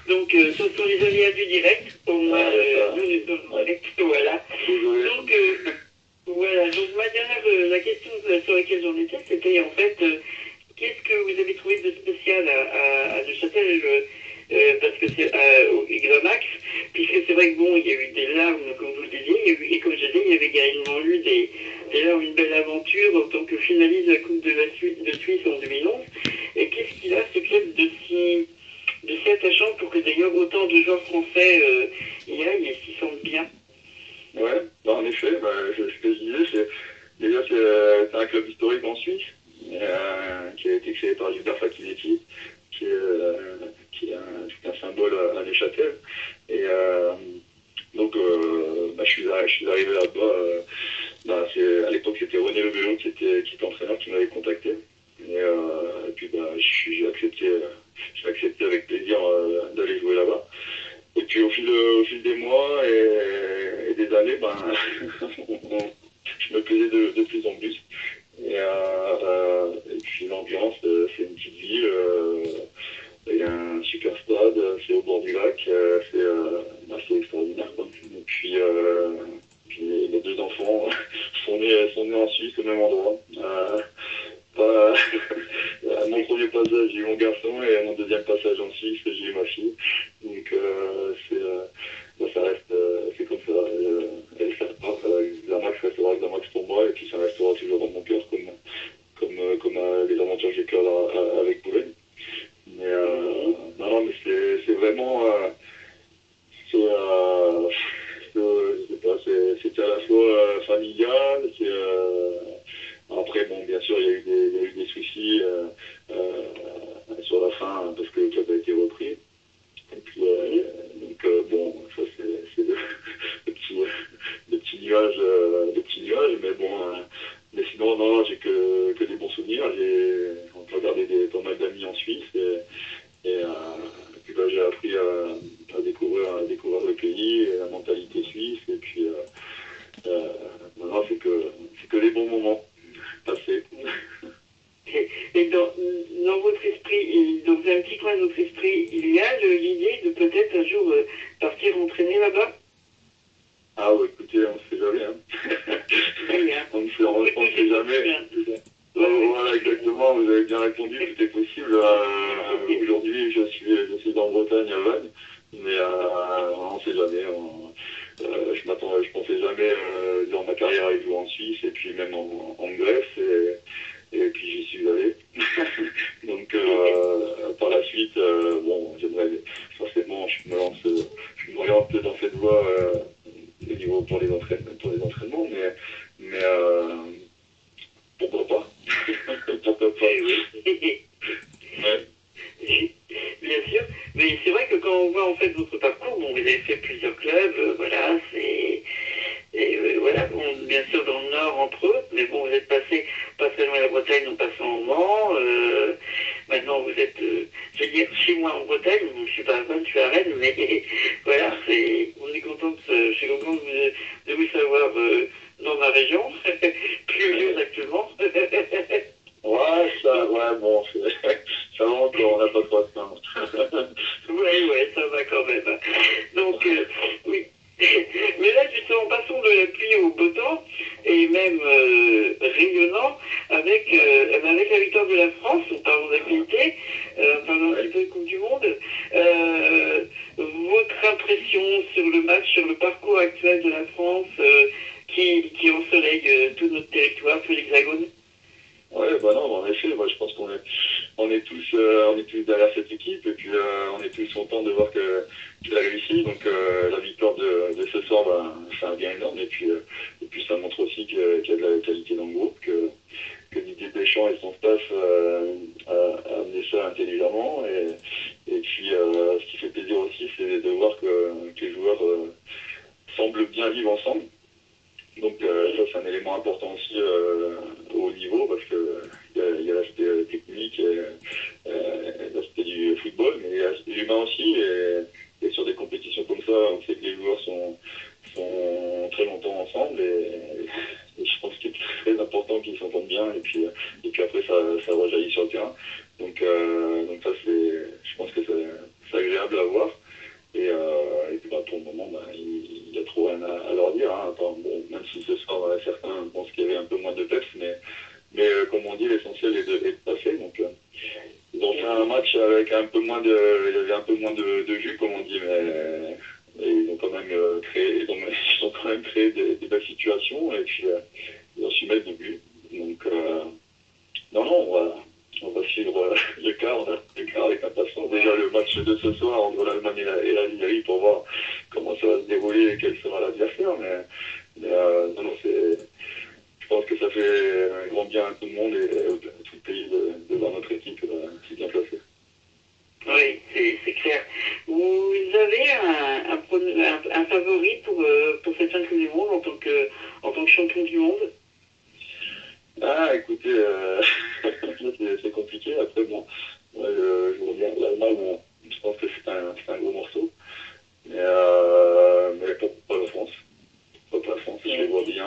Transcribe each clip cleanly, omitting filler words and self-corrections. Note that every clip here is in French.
Donc, ce sont les aléas du direct. Au moins, nous sommes en direct. Voilà. Donc, voilà. Donc, ma dernière, la question sur laquelle j'en étais, c'était en fait, qu'est-ce que vous avez trouvé de spécial à Neuchâtel parce que c'est au Xamax, puisque c'est vrai que bon, il y a eu des larmes, comme vous le disiez, et comme je disais, il y avait également eu des larmes, une belle aventure en tant que finaliste de la Coupe de Suisse en 2011. Et qu'est-ce qu'il a, ce club de si attachant pour que d'ailleurs autant de joueurs français y aillent et s'y sentent bien? Ouais, bah en effet, ce que je disais, c'est un club historique en Suisse, qui a été créé par Gilbert Facchinetti, qui est un symbole à Neuchâtel. Et je suis arrivé là-bas. À l'époque, c'était René Lebelot qui était entraîneur, qui m'avait contacté. Et puis j'ai accepté avec plaisir d'aller jouer là-bas. Et puis au fil des mois et des années, je me plaisais de plus en plus. Et puis l'ambiance, c'est une petite ville, il y a un super stade, c'est au bord du lac, c'est extraordinaire, quoi. Et puis les deux enfants sont nés en Suisse au même endroit. Pas, mon premier passage, j'ai eu mon garçon, et mon deuxième passage en Suisse, j'ai eu ma fille. Donc ça reste, c'est comme ça. Xamax restera Xamax pour moi, et puis ça restera toujours dans mon cœur, comme les aventures que j'ai cœur avec Boulogne. Mais non, mais c'est vraiment, je sais pas, c'était à la fois familial. Après, bon, bien sûr, il y a eu des soucis sur la fin, parce que le club a été repris. Et puis, bon, ça c'est le petit, le petit nuage, mais bon, mais sinon, non, j'ai que des bons souvenirs. J'ai encore gardé pas mal d'amis en Suisse, et puis j'ai appris à découvrir le pays, et la mentalité suisse, et puis maintenant, c'est que les bons moments passés. Et dans votre esprit, dans un petit coin de votre esprit, il y a l'idée de peut-être un jour partir entraîner là-bas? Ah ouais, écoutez, on ne sait jamais. Hein. On ne sait jamais. Voilà, exactement, vous avez bien répondu, tout est possible. Aujourd'hui, je suis en Bretagne, à Vannes, mais on ne sait jamais. Je pensais jamais dans ma carrière aller jouer en Suisse, et puis même en Grèce, et puis j'y suis allé. Donc par la suite, bon, j'aimerais forcément, je m'oriente dans cette voie au niveau pour les entraînements, mais pourquoi pas? Pourquoi pas? Ouais. Bien sûr, mais c'est vrai que quand on voit en fait votre parcours, bon, vous avez fait plusieurs clubs, voilà, voilà, bon, bien sûr dans le Nord entre eux, mais bon, vous êtes passé pas très loin de la Bretagne en passant au Mans, maintenant vous êtes, je veux dire, chez moi en Bretagne, bon, je suis pas à Vannes, je suis à Rennes, mais voilà, on est content, je suis content de vous savoir dans ma région, pluvieuse actuellement. Ouais, bon, ça va encore, on n'a pas trop à se plaindre. Oui, ça va quand même. Donc, oui. Mais là, justement, passons de la pluie au beau temps, et même rayonnant, avec la victoire de la France, en parlant d'activité, en parlant un petit peu de Coupe du Monde. Votre impression sur le match, sur le parcours actuel de la France, qui ensoleille tout notre territoire, tout l'Hexagone? Ouais, bah non, en effet, je pense on est tous derrière cette équipe, et puis on est tous contents de voir qu'il a réussi. Donc la victoire de ce soir, c'est un bien énorme, et puis ça montre aussi qu'il y a de la qualité dans le groupe, que Didier Deschamps et son staff a amené ça intelligemment, et puis ce qui fait plaisir aussi, c'est de voir que les joueurs semblent bien vivre ensemble. Donc ça, c'est un élément important aussi au haut niveau, parce que il y a l'aspect technique, l'aspect du football, mais il y a l'aspect humain aussi, et sur des compétitions comme ça, on sait que les joueurs sont très longtemps ensemble, et je pense qu'il est très important qu'ils s'entendent bien, et puis après ça rejaillit sur le terrain. Donc ça, je pense que ça a eu il y avait un peu moins de jus, comme on dit, mais ils ont quand même ils ont quand même créé des belles situations et puis ils ont su mettre des buts. Donc non, on va suivre le quart avec impatience. Déjà le match de ce soir entre l'Allemagne et l'Algérie pour voir comment ça va se dérouler et quel sera l'adversaire. Non, non, je pense que ça fait un grand bien à tout le monde et à tout le pays de voir notre équipe si bien placée. Oui, c'est clair. Vous avez un favori pour cette fin du monde en tant que champion du monde? Ah, écoutez, c'est compliqué. Après, bon, moi, je vois bien l'Allemagne, je pense que c'est un gros morceau. Mais pourquoi pas la France? Pourquoi pas la France? Je les vois bien.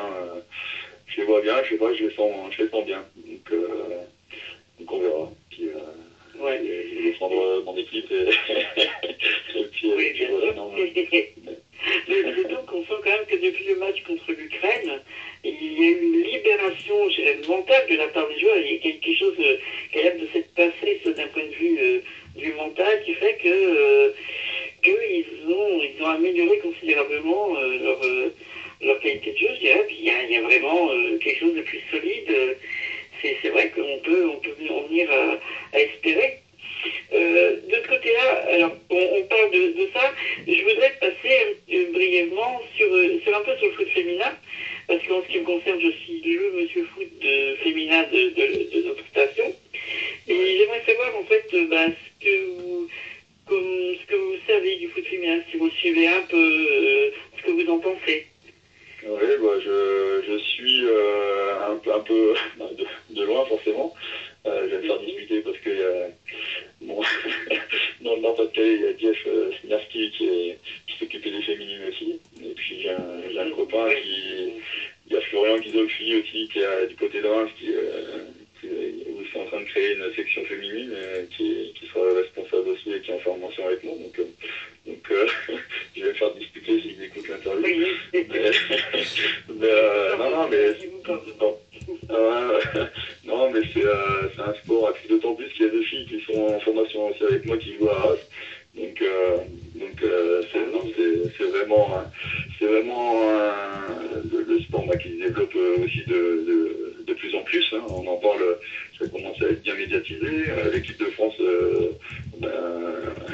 Je sais pas, je les sens bien. Donc on verra. Puis, ouais. Je vais défendre mon équipe et puis, oui, puis voilà. Non, donc on sent quand même que depuis le match contre l'Ukraine, il y a eu une libération mentale de la part des joueurs. Il y a quelque chose qui a l'air de s'être passé d'un point de vue du mental qui fait qu'ils ont amélioré considérablement leur qualité de jeu, je dirais. Puis il y a vraiment quelque chose de plus solide. C'est vrai qu'on peut en venir à espérer. De ce côté-là, alors on parle de ça, je voudrais passer brièvement sur un peu sur le foot féminin, parce qu'en ce qui me concerne, je suis le monsieur foot féminin de notre station, et j'aimerais savoir en fait ce que vous savez du foot féminin, si vous suivez un peu ce que vous en pensez. Oui, bah, je suis un peu de loin forcément. Je vais me faire discuter parce que bon, dans le Nord-Pas-de-Calais, il y a Jeff Snarski qui s'occupait des féminines aussi. Et puis j'ai un copain il y a Florian Ghisolfi aussi qui est du côté de Reims où ils sont en train de créer une section féminine qui sera responsable aussi et qui est en formation avec moi. Donc je vais me faire discuter s'ils écoutent l'interview. Non, mais c'est un sport actif, d'autant plus qu'il y a deux filles qui sont en formation aussi avec moi qui jouent à Arras. Donc c'est vraiment le sport qui se développe aussi de plus en plus. Hein. On en parle, ça commence à être bien médiatisé. L'équipe de France,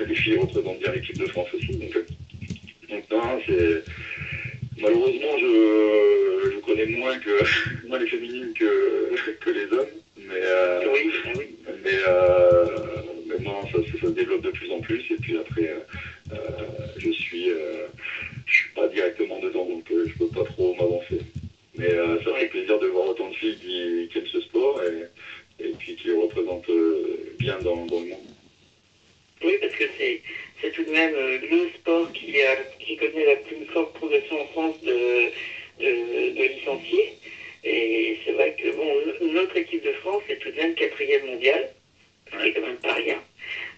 les filles représentent bien l'équipe de France aussi. Donc non, malheureusement, je connais moins les féminines que les hommes, mais non, ça se développe de plus en plus. Et puis après, je suis pas directement dedans, donc je peux pas trop m'avancer. Mais ça fait plaisir de voir autant de filles qui aiment ce sport et puis qui le représentent bien dans le monde. Oui, parce que c'est tout de même le sport qui connaît la plus forte progression en France de licenciés. Et c'est vrai que notre équipe de France est tout de même 4e mondiale, ce qui est quand même pas rien,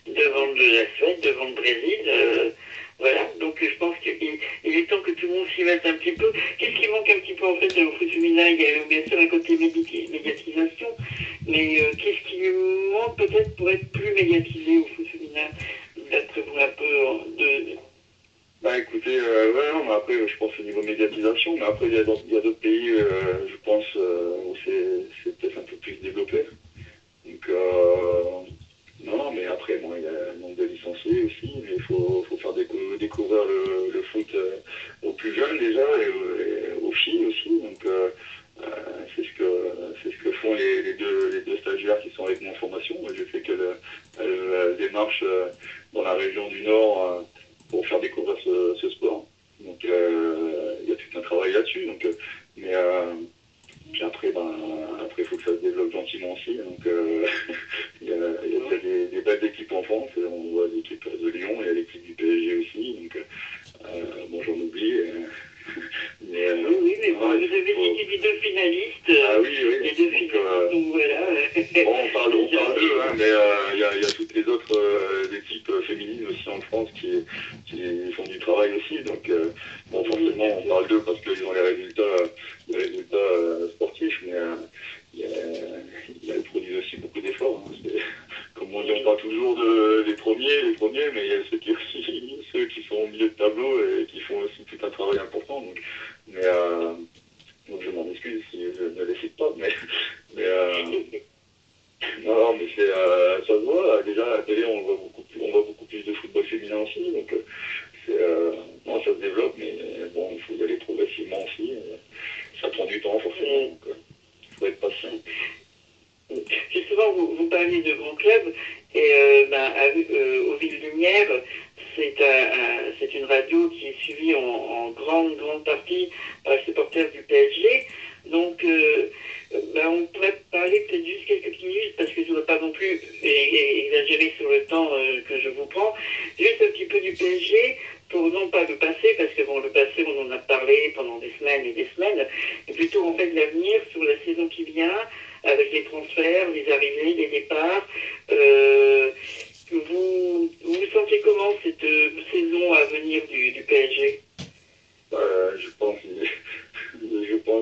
devant la Suède, devant le Brésil. Voilà, donc je pense qu'il est temps que tout le monde s'y mette un petit peu. Qu'est-ce qui manque un petit peu en fait au foot féminin? Il y a bien sûr un côté médiatisation, mais qu'est-ce qui manque peut-être pour être plus médiatisé au foot féminin, d'après vous un peu Bah écoutez, non, mais après je pense au niveau médiatisation, mais après il y a d'autres pays, je pense, où c'est peut-être un peu plus développé. Donc non, mais après bon, il y a le nombre de licenciés aussi, mais il faut faire découvrir le foot aux plus jeunes déjà et aux filles aussi. Donc c'est ce que font les deux stagiaires qui sont avec moi en formation. Moi, j'ai fait que la démarche dans la région du Nord pour faire découvrir ce sport. Donc il y a tout un travail là-dessus. Donc, mais puis après, il faut que ça se développe gentiment aussi. Donc il y a déjà des belles équipes en France. On voit l'équipe de Lyon, il y a l'équipe du PSG aussi. Donc bon, j'en oublie. oui, mais vous avez cité les deux finalistes. Ah oui. Les deux finalistes, donc voilà. Bon, on parle d'eux, hein, mais il y a toutes les autres équipes féminines aussi en France qui font du travail aussi. Donc, bon, forcément, on parle d'eux parce qu'ils ont les résultats sportifs, mais ils produisent aussi beaucoup d'efforts. Hein. Comme on ne pas toujours les premiers, mais il y a ceux qui, aussi, ceux qui sont au milieu de tableau et qui font aussi tout un travail important. Donc je m'en excuse si je ne les cite pas, mais non, mais ça se voit. Déjà à la télé, on voit beaucoup plus de football féminin aussi. Donc non, ça se développe, mais bon, il faut y aller progressivement aussi. Ça prend du temps forcément. Donc il faut être patient. Justement, vous parliez de grands clubs, et aux Villes-Lumière, c'est une radio qui est suivie en grande partie par les supporters du PSG. Donc, on pourrait parler peut-être juste quelques petites minutes, parce que je ne voudrais pas non plus exagérer sur le temps que je vous prends. Juste un petit peu du PSG, pour non pas le passé, parce que bon, le passé, on en a parlé pendant des semaines et des semaines, mais plutôt en fait l'avenir sur la saison qui vient, avec les transferts, les arrivées, les départs. Vous sentez comment cette saison à venir du PSG? Je pense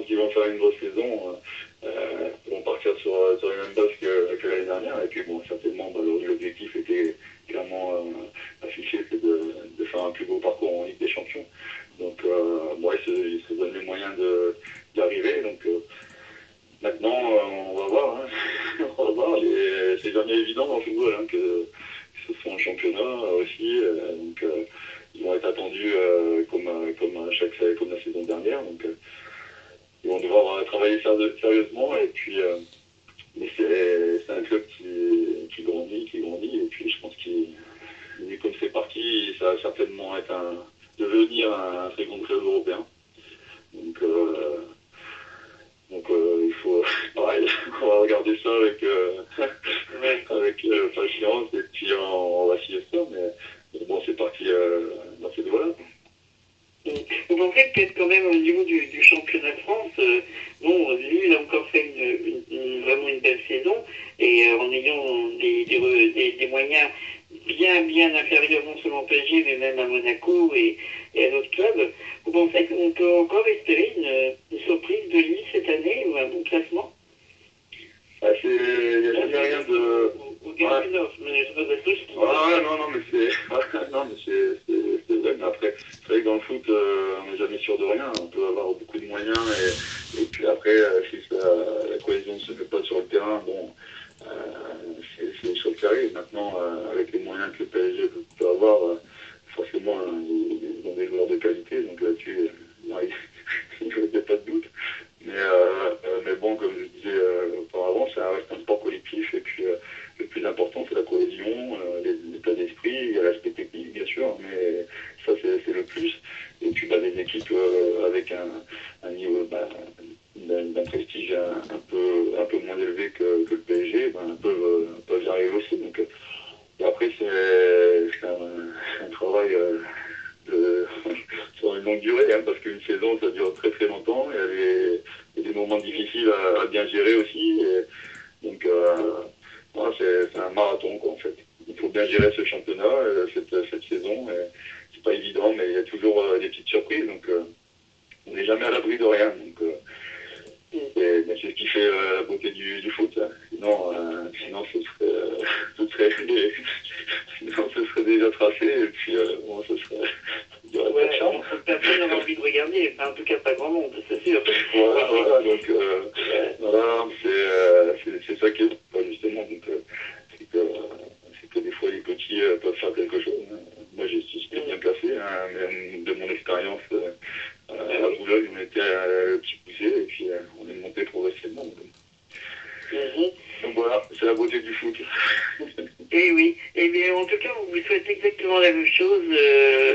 qu'ils vont faire une grosse saison. Ils vont partir sur les mêmes bases que l'année dernière. Et puis bon, certainement, l'objectif était clairement affiché, c'est de faire un plus beau parcours en Ligue des Champions. Donc, ils se donnent les moyens d'arriver. Donc, maintenant, on va voir. Hein. On va voir. C'est jamais évident dans le football que ce soit un championnat aussi. Donc, ils vont être attendus comme la saison dernière. Donc, ils vont devoir travailler sérieusement. Et puis, mais c'est un club qui grandit. Et puis, je pense comme c'est parti, ça va certainement devenir un très grand club européen. Donc, il faut, pareil, on va regarder ça avec patience, et puis on va suivre ça, mais bon, c'est parti dans ces deux-là. Vous pensez peut-être quand même au niveau du championnat de France, lui, il a encore fait vraiment une belle saison, et en ayant des moyens bien inférieurs non seulement au PSG, mais même à Monaco et à d'autres clubs, vous pensez qu'on peut encore espérer une surprise de Lille cette année, ou un bon classement? Il n'y a jamais rien de... Ou bien une offre, mais je veux dire non, mais c'est vrai, mais après, c'est vrai que dans le foot, on n'est jamais sûr de rien. On peut avoir beaucoup de moyens, et puis après, si la cohésion ne se fait pas sur le terrain, bon, c'est des choses qui arrivent. Maintenant, avec les moyens que le PSG peut avoir, forcément, ils ont des joueurs de qualité, donc là-dessus, il n'y a pas de doute. Mais bon, comme je disais auparavant, ça reste un sport collectif, et puis le plus important, c'est la cohésion, l'état d'esprit, il y a l'aspect technique, bien sûr, mais ça, c'est le plus. Et puis, des équipes avec un niveau d'un prestige un peu moins élevé que le PSG, peuvent y arriver aussi. Donc, et après, c'est un travail sur une longue durée, parce qu'une saison, ça dure très très longtemps, et il y a des moments difficiles à bien gérer aussi. Donc, c'est un marathon, quoi, en fait. Il faut bien gérer ce championnat, cette saison. C'est pas évident, mais il y a toujours des petites surprises. Donc, on n'est jamais à l'abri de rien. Donc, c'est ce qui fait la beauté du foot. Hein. Sinon, ce serait déjà tracé. Et puis, ce serait... Personne n'aurait envie de regarder, en tout cas pas grand monde, c'est sûr. Voilà, donc c'est ça qui est justement, donc c'est que des fois les petits peuvent faire quelque chose. Hein. Moi j'étais bien placé, même de mon expérience à Boulogne, on était le petit poussé, et puis on est monté progressivement. Donc voilà, c'est la beauté du foot. Et oui, et bien en tout cas, on vous souhaite exactement la même chose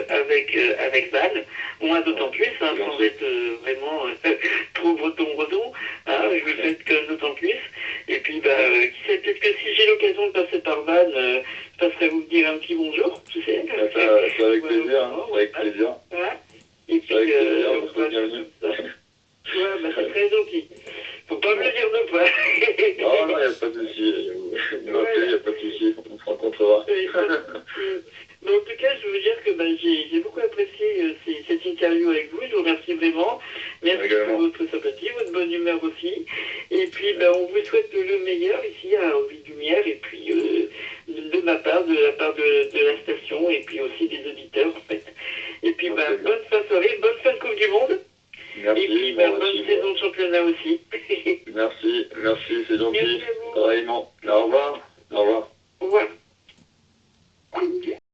avec Val. Moi, d'autant plus, sans être vraiment trop breton. Je vous souhaite que d'autant plus. Et puis, qui sait, peut-être que si j'ai l'occasion de passer par Val, je passerai vous dire un petit bonjour, tu sais. C'est avec plaisir, avec plaisir. Et puis, on sera bienvenue. C'est très gentil. Faut pas me le dire deux fois. Non, il n'y a pas de souci. Il n'y a pas de souci. On se rencontrera. Mais en tout cas, je veux dire que j'ai beaucoup apprécié cette interview avec vous. Je vous remercie vraiment. Merci pour votre sympathie, votre bonne humeur aussi. Et puis, on vous souhaite le meilleur ici aux Villes-Lumière. Et puis, ma part, de la part de la station et puis aussi des auditeurs en fait. Et puis bonne fin de soirée, bonne fin de Coupe du Monde. Merci. Et puis bonne saison de championnat aussi. Merci, c'est gentil. Merci à vous. Pareillement. Au revoir. Au revoir. Au revoir.